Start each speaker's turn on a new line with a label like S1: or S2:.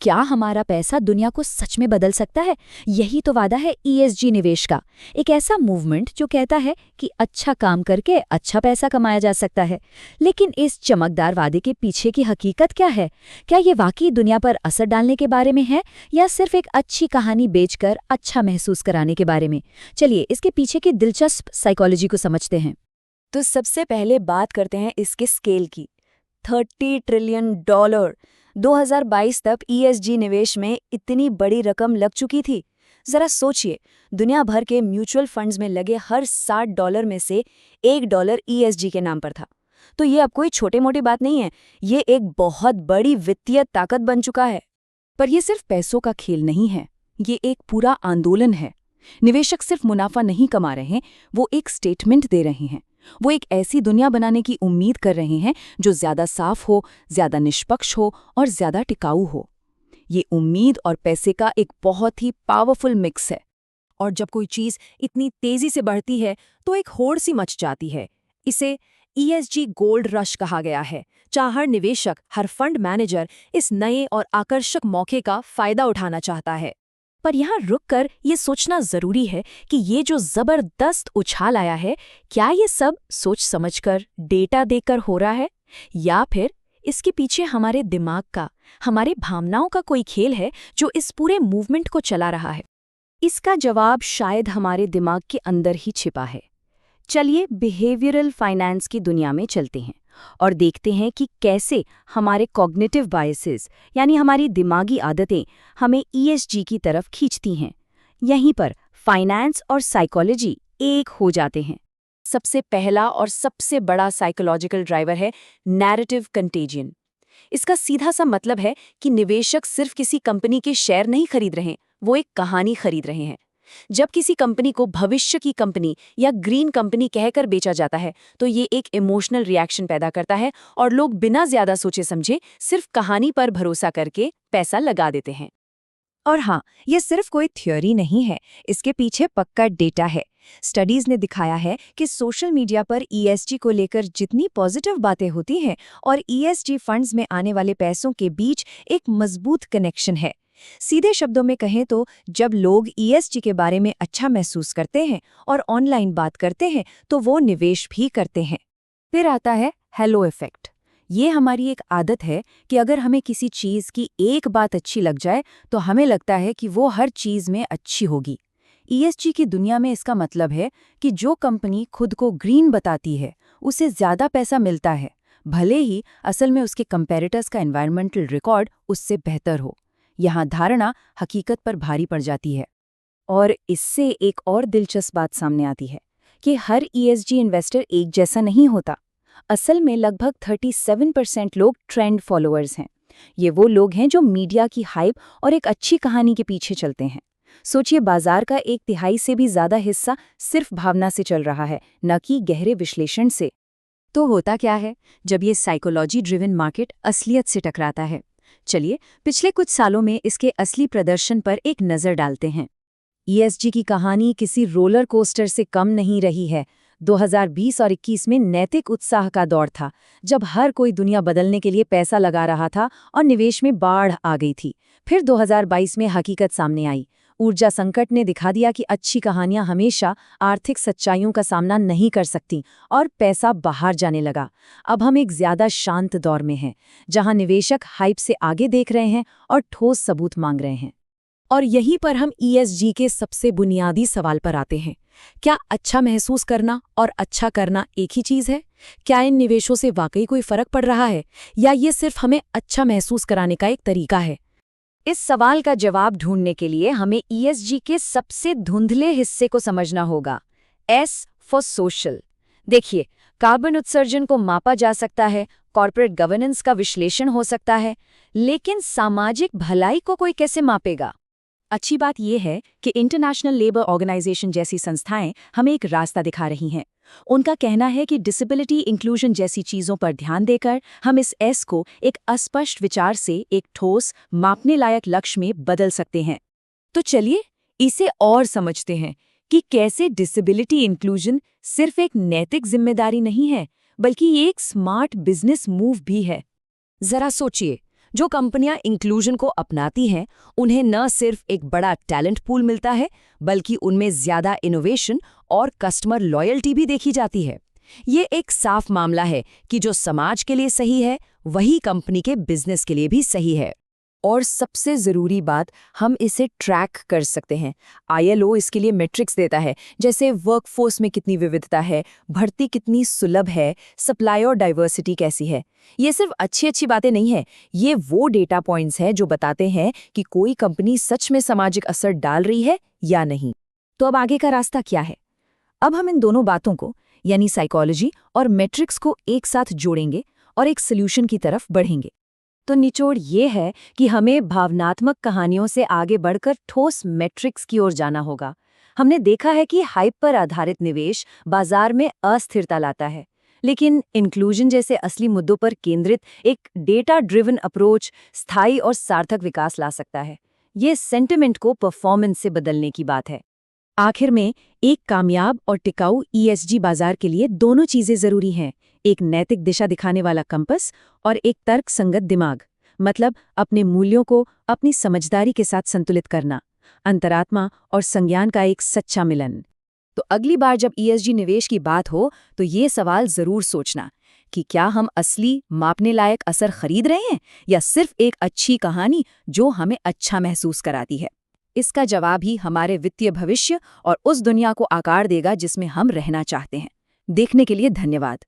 S1: क्या हमारा पैसा दुनिया को सच में बदल सकता है? यही तो वादा है ईएसजी निवेश का। एक ऐसा मूवमेंट जो कहता है कि अच्छा काम करके अच्छा पैसा कमाया जा सकता है। लेकिन इस चमकदार वादे के पीछे की हकीकत क्या है? क्या ये वाकई दुनिया पर असर डालने के बारे में है या सिर्फ एक अच्छी कहानी बेचकर अच्छा महसूस कराने के बारे में? चलिए इसके पीछे की दिलचस्प साइकोलॉजी को समझते हैं।
S2: तो सबसे पहले बात करते हैं इसके स्केल की। $30 ट्रिलियन 2022 तक ईएसजी निवेश में इतनी बड़ी रकम लग चुकी थी। जरा सोचिए, दुनिया भर के म्यूचुअल फंड्स में लगे हर $60 में से $1 ईएसजी के नाम पर था। तो ये अब कोई छोटी मोटी बात नहीं है, ये एक बहुत बड़ी वित्तीय ताकत बन चुका है।
S3: पर यह सिर्फ पैसों का खेल नहीं है, ये एक पूरा आंदोलन है। निवेशक सिर्फ मुनाफा नहीं कमा रहे हैं, वो एक स्टेटमेंट दे रहे हैं। वो एक ऐसी दुनिया बनाने की उम्मीद कर रहे हैं जो ज्यादा साफ हो, ज्यादा निष्पक्ष हो और ज्यादा टिकाऊ हो। ये उम्मीद और पैसे का एक बहुत ही पावरफुल मिक्स है। और जब कोई चीज इतनी तेजी से बढ़ती है तो एक होड़ सी मच जाती है। इसे ईएसजी गोल्ड रश कहा गया है। हर निवेशक, हर फंड मैनेजर इस नए और आकर्षक मौके का फायदा उठाना चाहता है। पर यहाँ रुककर ये सोचना जरूरी है कि ये जो जबरदस्त उछाल आया है, क्या ये सब सोच समझकर, डेटा देकर हो रहा है, या फिर इसके पीछे हमारे दिमाग का, हमारे भावनाओं का कोई खेल है जो इस पूरे मूवमेंट को चला रहा है? इसका जवाब शायद हमारे दिमाग के अंदर ही छिपा है। चलिए बिहेवियरल फाइनेंस की दुनिया में चलते हैं और देखते हैं कि कैसे हमारे कॉग्निटिव बायसेस यानी हमारी दिमागी आदतें हमें ईएसजी की तरफ खींचती हैं। यहीं पर फाइनेंस और साइकोलॉजी एक हो जाते हैं। सबसे पहला और सबसे बड़ा साइकोलॉजिकल ड्राइवर है नैरेटिव कंटेजियन। इसका सीधा सा मतलब है कि निवेशक सिर्फ किसी कंपनी के शेयर नहीं खरीद रहे, वो एक कहानी खरीद रहे हैं। जब किसी कंपनी को भविष्य की कंपनी या ग्रीन कंपनी कहकर बेचा जाता है तो ये एक इमोशनल रिएक्शन पैदा करता है और लोग बिना ज्यादा सोचे समझे सिर्फ कहानी पर भरोसा करके पैसा लगा देते हैं। और हाँ, ये सिर्फ कोई थ्योरी नहीं है, इसके पीछे पक्का डेटा है। स्टडीज ने दिखाया है कि सोशल मीडिया पर ईएसजी को लेकर जितनी पॉजिटिव बातें होती हैं और ईएसजी फंड्स में आने वाले पैसों के बीच एक मजबूत कनेक्शन है। सीधे शब्दों में कहें तो जब लोग ईएसजी के बारे में अच्छा महसूस करते हैं और ऑनलाइन बात करते हैं तो वो निवेश भी करते हैं। फिर आता है हेलो इफेक्ट। ये हमारी एक आदत है कि अगर हमें किसी चीज़ की एक बात अच्छी लग जाए तो हमें लगता है कि वो हर चीज़ में अच्छी होगी। ईएसजी की दुनिया में इसका मतलब है कि जो कंपनी खुद को ग्रीन बताती है उसे ज़्यादा पैसा मिलता है, भले ही असल में उसके कंपेरेटर्स का एनवायरमेंटल रिकॉर्ड उससे बेहतर हो। यहाँ धारणा हकीकत पर भारी पड़ जाती है। और इससे एक और दिलचस्प बात सामने आती है कि हर ईएसजी इन्वेस्टर एक जैसा नहीं होता। असल में लगभग 37% लोग ट्रेंड फॉलोअर्स हैं। ये वो लोग हैं जो मीडिया की हाइप और एक अच्छी कहानी के पीछे चलते हैं। सोचिए, बाजार का 1/3 से भी ज्यादा हिस्सा सिर्फ भावना से चल रहा है, न कि गहरे विश्लेषण से। तो होता क्या है जब ये साइकोलॉजी ड्रिवन मार्केट असलियत से टकराता है? चलिए पिछले कुछ सालों में इसके असली प्रदर्शन पर एक नज़र डालते हैं। ईएसजी की कहानी किसी रोलर कोस्टर से कम नहीं रही है। 2020 और 21 में नैतिक उत्साह का दौर था, जब हर कोई दुनिया बदलने के लिए पैसा लगा रहा था और निवेश में बाढ़ आ गई थी। फिर 2022 में हकीकत सामने आई। ऊर्जा संकट ने दिखा दिया कि अच्छी कहानियां हमेशा आर्थिक सच्चाइयों का सामना नहीं कर सकती और पैसा बाहर जाने लगा। अब हम एक ज्यादा शांत दौर में हैं, जहां निवेशक हाइप से आगे देख रहे हैं और ठोस सबूत मांग रहे हैं। और यहीं पर हम ईएसजी के सबसे बुनियादी सवाल पर आते हैं। क्या अच्छा महसूस करना और अच्छा करना एक ही चीज है? क्या इन निवेशों से वाकई कोई फर्क पड़ रहा है, या ये सिर्फ हमें अच्छा महसूस कराने का एक तरीका है? इस सवाल का जवाब ढूंढने के लिए हमें ईएसजी के सबसे धुंधले हिस्से को समझना होगा, एस फॉर सोशल। देखिए, कार्बन उत्सर्जन को मापा जा सकता है, कॉर्पोरेट गवर्नेंस का विश्लेषण हो सकता है, लेकिन सामाजिक भलाई को कोई कैसे मापेगा? अच्छी बात यह है कि इंटरनेशनल लेबर ऑर्गेनाइजेशन जैसी संस्थाएं हमें एक रास्ता दिखा रही हैं। उनका कहना है कि डिसेबिलिटी इंक्लूजन जैसी चीज़ों पर ध्यान देकर हम इस एस को एक अस्पष्ट विचार से एक ठोस, मापने लायक लक्ष्य में बदल सकते हैं। तो चलिए इसे और समझते हैं कि कैसे डिसेबिलिटी इंक्लूजन सिर्फ एक नैतिक जिम्मेदारी नहीं है, बल्कि एक स्मार्ट बिजनेस मूव भी है। जरा सोचिए,
S2: जो कंपनियां इंक्लूजन को अपनाती हैं, उन्हें न सिर्फ एक बड़ा टैलेंट पूल मिलता है, बल्कि उनमें ज्यादा इनोवेशन और कस्टमर लॉयल्टी भी देखी जाती है। ये एक साफ मामला है कि जो समाज के लिए सही है, वही कंपनी के बिजनेस के लिए भी सही है।
S3: और सबसे ज़रूरी बात, हम इसे ट्रैक कर सकते हैं। ILO इसके लिए मैट्रिक्स देता है, जैसे वर्कफोर्स में कितनी विविधता है, भर्ती कितनी सुलभ है, सप्लाई और डाइवर्सिटी कैसी है। ये सिर्फ अच्छी बातें नहीं है, ये वो डेटा पॉइंट्स हैं जो बताते हैं कि कोई कंपनी सच में सामाजिक असर डाल रही है या नहीं।
S1: तो अब आगे का रास्ता क्या है? अब हम इन दोनों बातों को, यानी साइकोलॉजी और मैट्रिक्स को एक साथ जोड़ेंगे और एक सोल्यूशन की तरफ बढ़ेंगे।
S2: तो निचोड़ ये है कि हमें भावनात्मक कहानियों से आगे बढ़कर ठोस मैट्रिक्स की ओर जाना होगा। हमने देखा है कि हाइप पर आधारित निवेश बाजार में अस्थिरता लाता है, लेकिन इंक्लूजन जैसे असली मुद्दों पर केंद्रित एक डेटा ड्रिवन अप्रोच स्थायी और सार्थक विकास ला सकता है। ये सेंटिमेंट को परफॉर्मेंस से बदलने की बात है।
S3: आखिर में, एक कामयाब और टिकाऊ ESG बाजार के लिए दोनों चीजें जरूरी हैं, एक नैतिक दिशा दिखाने वाला कंपस और एक तर्कसंगत दिमाग। मतलब अपने मूल्यों को अपनी समझदारी के साथ संतुलित करना, अंतरात्मा और संज्ञान का एक सच्चा मिलन।
S2: तो अगली बार जब ESG निवेश की बात हो, तो ये सवाल जरूर सोचना कि क्या हम असली मापने लायक असर खरीद रहे हैं, या सिर्फ एक अच्छी कहानी जो हमें अच्छा महसूस कराती है। इसका जवाब ही हमारे वित्तीय भविष्य और उस दुनिया को आकार देगा जिसमें हम रहना चाहते हैं। देखने के लिए धन्यवाद।